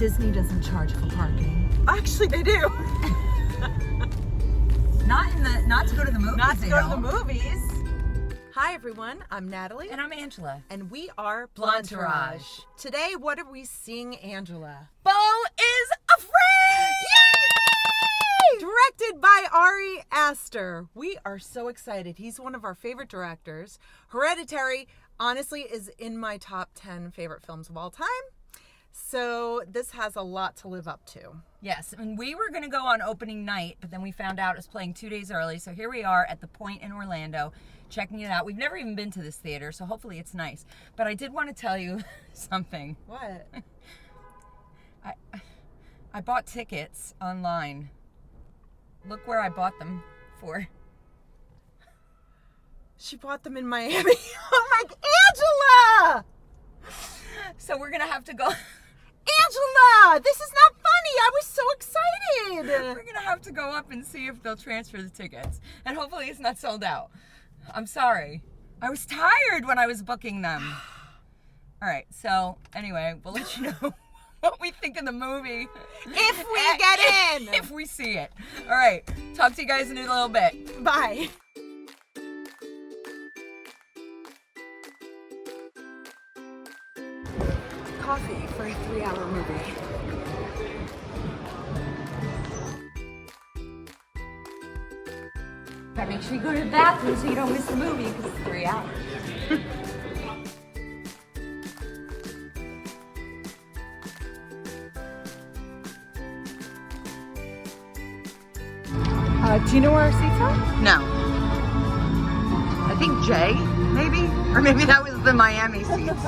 Disney doesn't charge for parking. Actually, they do. Not to go to the movies. Not to go to the movies. Hi, everyone. I'm Natalie. And I'm Angela. And we are Blondetourage. Today, what are we seeing, Angela? Beau is afraid! Yay! Directed by Ari Aster. We are so excited. He's one of our favorite directors. Hereditary, honestly, is in my top 10 favorite films of all time. So this has a lot to live up to. Yes, and we were going to go on opening night, but then we found out it was playing 2 days early. So here we are at the Point in Orlando, checking it out. We've never even been to this theater, so hopefully it's nice. But I did want to tell you something. What? I bought tickets online. Look where I bought them for. She bought them in Miami. Oh my, Angela! So we're going to have to go. Angela, this is not funny. I was so excited. We're going to have to go up and see if they'll transfer the tickets. And hopefully it's not sold out. I'm sorry. I was tired when I was booking them. All right. So anyway, we'll let you know what we think of the movie. If we get in. If we see it. All right. Talk to you guys in a little bit. Bye. Coffee for a 3-hour movie. Gotta make sure you go to the bathroom so you don't miss the movie because it's 3 hours. Do you know where our seats are? No. I think Jay, maybe? Or maybe that was the Miami seats.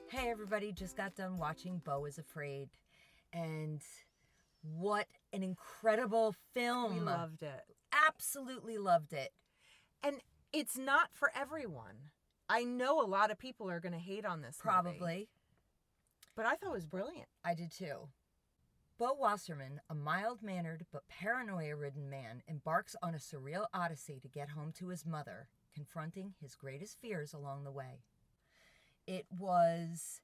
Hey everybody, just got done watching Beau is Afraid. And what an incredible film. We loved it. Absolutely loved it. And it's not for everyone. I know a lot of people are going to hate on this Probably. movie, but I thought it was brilliant. I did too. Beau Wasserman, a mild-mannered but paranoia-ridden man, embarks on a surreal odyssey to get home to his mother, confronting his greatest fears along the way. It was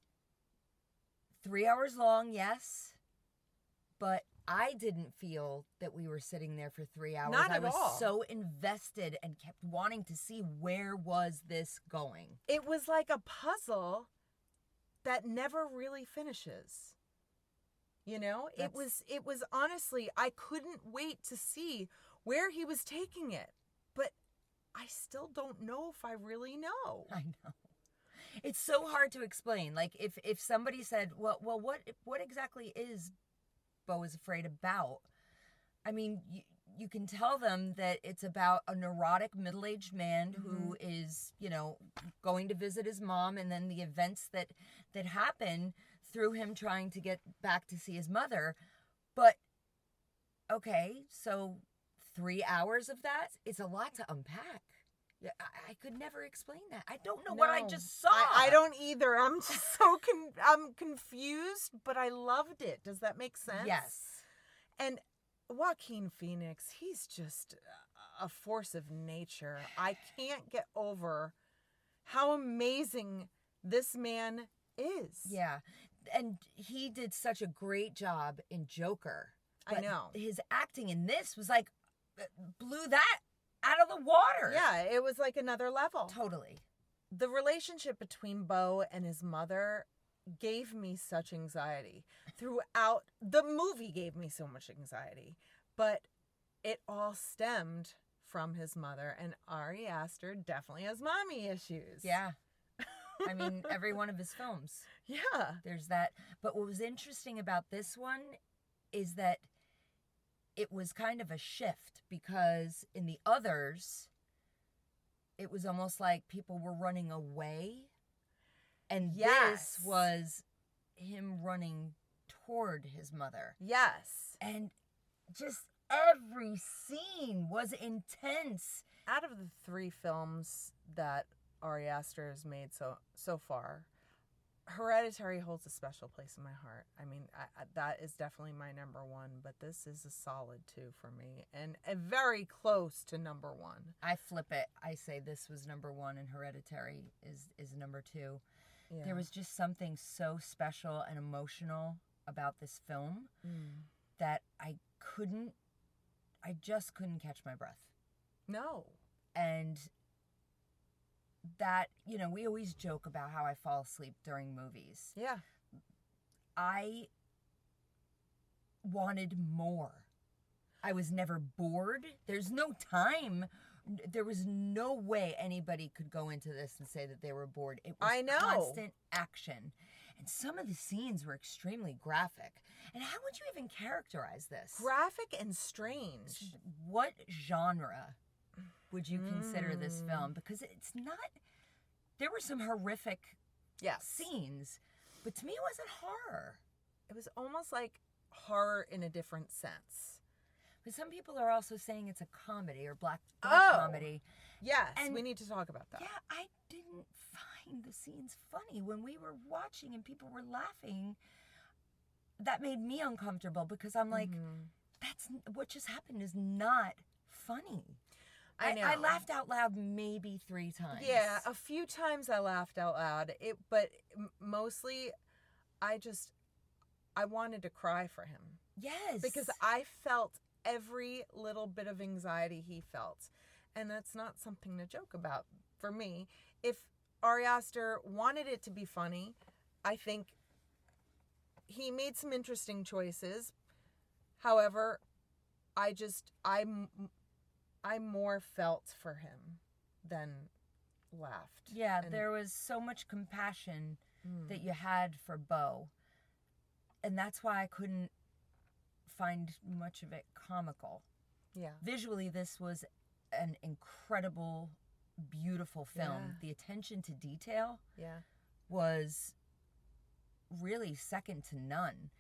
3 hours long, yes, but I didn't feel that we were sitting there for 3 hours. Not at all. I was so invested and kept wanting to see where was this going. It was like a puzzle that never really finishes. You know, it was honestly, I couldn't wait to see where he was taking it, but I still don't know if I really know. I know. It's so hard to explain. Like if somebody said, well, what exactly is Beau is Afraid about? I mean, you can tell them that it's about a neurotic middle-aged man who is, going to visit his mom, and then the events that happen through him trying to get back to see his mother. But, okay, so 3 hours of that, it's a lot to unpack. Yeah, I could never explain that. I don't know what I just saw. I don't either. I'm just so I'm confused, but I loved it. Does that make sense? Yes. And Joaquin Phoenix, he's just a force of nature. I can't get over how amazing this man is. Yeah. And he did such a great job in Joker. I know. His acting in this was like, blew that out of the water. Yeah, it was like another level. Totally. The relationship between Beau and his mother gave me such anxiety. Throughout the movie gave me so much anxiety. But it all stemmed from his mother. And Ari Aster definitely has mommy issues. Yeah. I mean, every one of his films. Yeah. There's that. But what was interesting about this one is that it was kind of a shift, because in the others, it was almost like people were running away. And Yes. this was him running toward his mother. Yes. And just every scene was intense. Out of the 3 films that Ari Aster has made so far, Hereditary holds a special place in my heart. I mean, that is definitely my number one, but this is a solid 2 for me, and very close to number 1. I flip it. I say this was number 1 and Hereditary is number 2. Yeah. There was just something so special and emotional about this film that I just couldn't catch my breath. No. And that, you know, we always joke about how I fall asleep during movies. Yeah. I wanted more. I was never bored. There's no time. There was no way anybody could go into this and say that they were bored. It was constant action. And some of the scenes were extremely graphic. And how would you even characterize this? Graphic and strange. What genre would you consider this film? Because it's not... There were some horrific scenes, but to me it wasn't horror. It was almost like horror in a different sense. But some people are also saying it's a comedy or black comedy. Yes, And we need to talk about that. Yeah, I didn't find the scenes funny. When we were watching and people were laughing, that made me uncomfortable because I'm like, that's what just happened is not funny. I know. I laughed out loud maybe 3 times. Yeah, a few times I laughed out loud. But mostly, I wanted to cry for him. Yes. Because I felt every little bit of anxiety he felt. And that's not something to joke about for me. If Ari Aster wanted it to be funny, I think he made some interesting choices. However, I more felt for him than laughed. Yeah, there was so much compassion that you had for Beau. And that's why I couldn't find much of it comical. Yeah. Visually, this was an incredible, beautiful film. Yeah. The attention to detail was really second to none.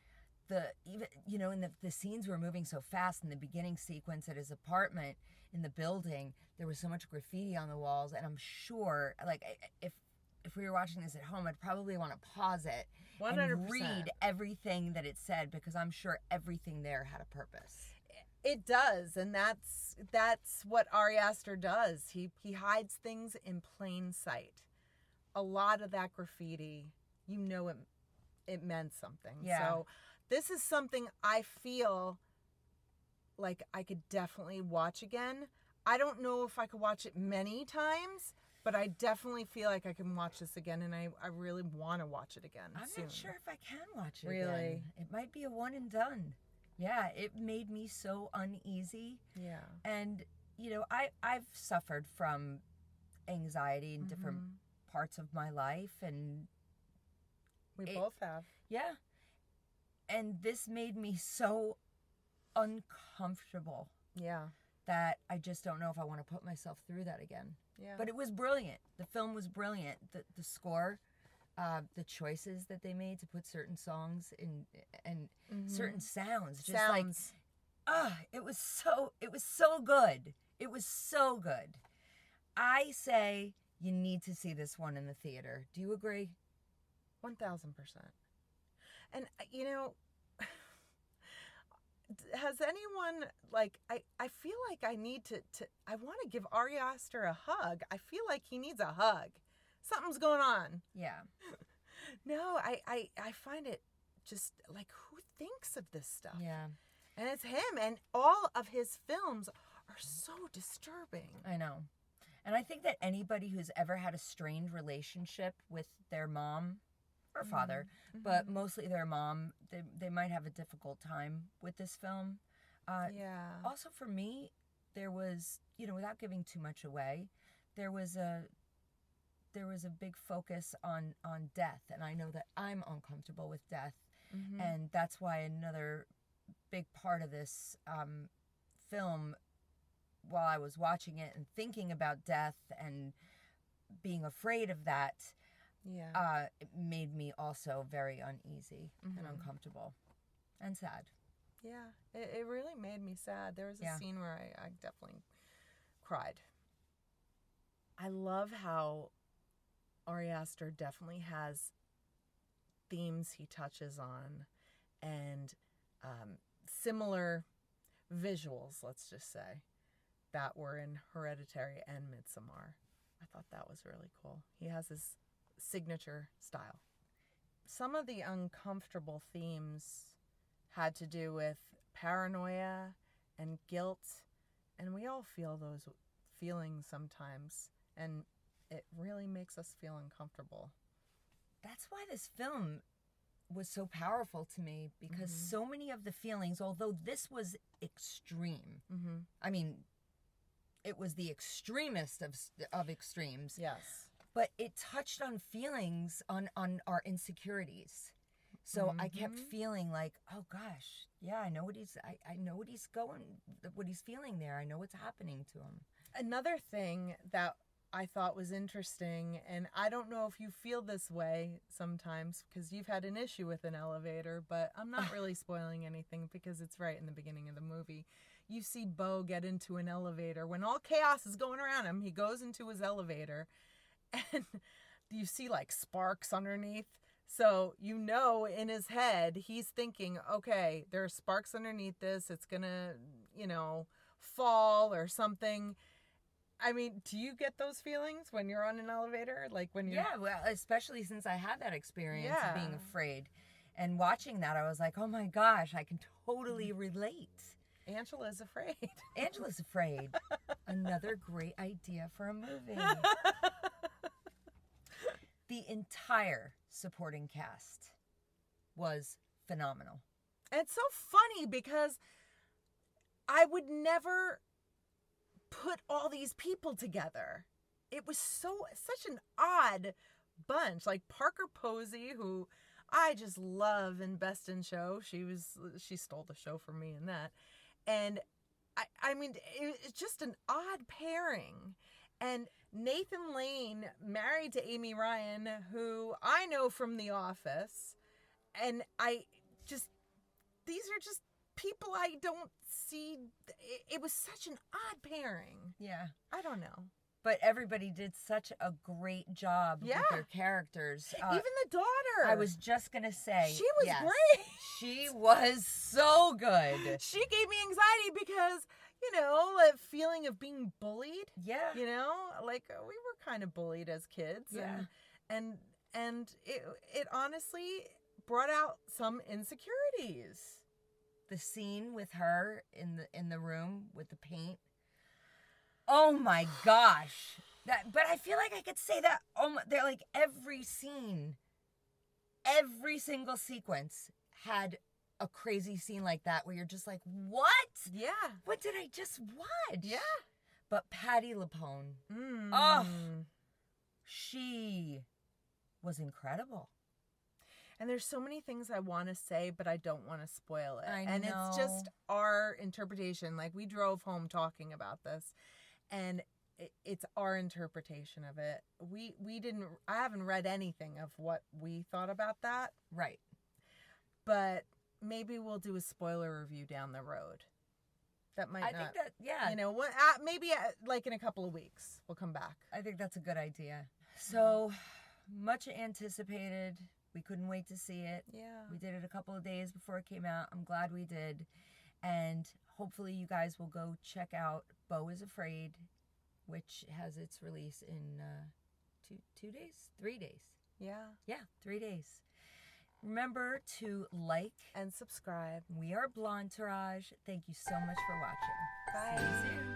In the scenes were moving so fast in the beginning sequence at his apartment in the building, there was so much graffiti on the walls, and I'm sure, like, if we were watching this at home, I'd probably want to pause it 100%. and read everything that it said, because I'm sure everything there had a purpose. It does, and that's what Ari Aster does. He hides things in plain sight. A lot of that graffiti, it meant something. Yeah. So this is something I feel like I could definitely watch again. I don't know if I could watch it many times, but I definitely feel like I can watch this again, and I really want to watch it again soon. I'm not sure if I can watch it Really? again. It might be a one and done. Yeah, it made me so uneasy. Yeah. And, I've suffered from anxiety in different parts of my life, and We both have. yeah. And this made me so uncomfortable Yeah. that I just don't know if I want to put myself through that again. Yeah. But it was brilliant. The film was brilliant. The score, the choices that they made to put certain songs in and certain sounds, just it was so good. It was so good. I say you need to see this one in the theater. Do you agree? 1,000%. And, has anyone, I feel like I need to I want to give Ari Aster a hug. I feel like he needs a hug. Something's going on. Yeah. No, I find it just like, who thinks of this stuff? Yeah. And it's him, and all of his films are so disturbing. I know. And I think that anybody who's ever had a strained relationship with their mom or father, but mostly their mom, they might have a difficult time with this film. Yeah. Also for me, there was, without giving too much away, there was a big focus on death, and I know that I'm uncomfortable with death, and that's why another big part of this film, while I was watching it and thinking about death and being afraid of that, it made me also very uneasy and uncomfortable and sad. Yeah, it really made me sad. There was a scene where I definitely cried. I love how Ari Aster definitely has themes he touches on, and similar visuals, let's just say, that were in Hereditary and Midsommar. I thought that was really cool. He has his signature style. Some of the uncomfortable themes had to do with paranoia and guilt, and we all feel those feelings sometimes, and it really makes us feel uncomfortable. That's why this film was so powerful to me, because so many of the feelings, although this was extreme, I mean, it was the extremest of extremes. Yes. But it touched on feelings, on our insecurities. So I kept feeling like, oh gosh, yeah, I know what I know what he's feeling there. I know what's happening to him. Another thing that I thought was interesting, and I don't know if you feel this way sometimes because you've had an issue with an elevator, but I'm not really spoiling anything because it's right in the beginning of the movie. You see Beau get into an elevator when all chaos is going around him. He goes into his elevator and you see like sparks underneath. So, you know, in his head, he's thinking, okay, there are sparks underneath this. It's going to, you know, fall or something. I mean, do you get those feelings when you're on an elevator? Like when you're... Yeah, well, especially since I had that experience of being afraid. And watching that, I was like, oh my gosh, I can totally relate. Angela's afraid. Angela's afraid. Another great idea for a movie. The entire supporting cast was phenomenal. And it's so funny because I would never put all these people together. It was such an odd bunch. Like Parker Posey, who I just love in Best in Show. She stole the show from me in that. And I mean, it's just an odd pairing. And Nathan Lane married to Amy Ryan, who I know from The Office. And these are just people I don't see. It was such an odd pairing. Yeah. I don't know. But everybody did such a great job with their characters. Even the daughter. I was just going to say. She was great. She was so good. She gave me anxiety because, you know, a feeling of being bullied. Yeah. You know, like we were kind of bullied as kids. Yeah. And it honestly brought out some insecurities. The scene with her in the room with the paint. Oh my gosh. But I feel like I could say that they're like every scene, every single sequence had a crazy scene like that where you're just like, what? Yeah. What did I just watch? Yeah. But Patti LuPone, she was incredible. And there's so many things I want to say, but I don't want to spoil it. I and know. It's just our interpretation. Like, we drove home talking about this, and it's our interpretation of it. I haven't read anything of what we thought about that. Right. But maybe we'll do a spoiler review down the road. That might I think that, yeah. You know, maybe like in a couple of weeks, we'll come back. I think that's a good idea. So, much anticipated. We couldn't wait to see it. Yeah. We did it a couple of days before it came out. I'm glad we did. And hopefully you guys will go check out Beau is Afraid, which has its release in 3 days. Yeah. Yeah, 3 days. Remember to like and subscribe. We are Blondetourage. Thank you so much for watching. Bye. See you soon.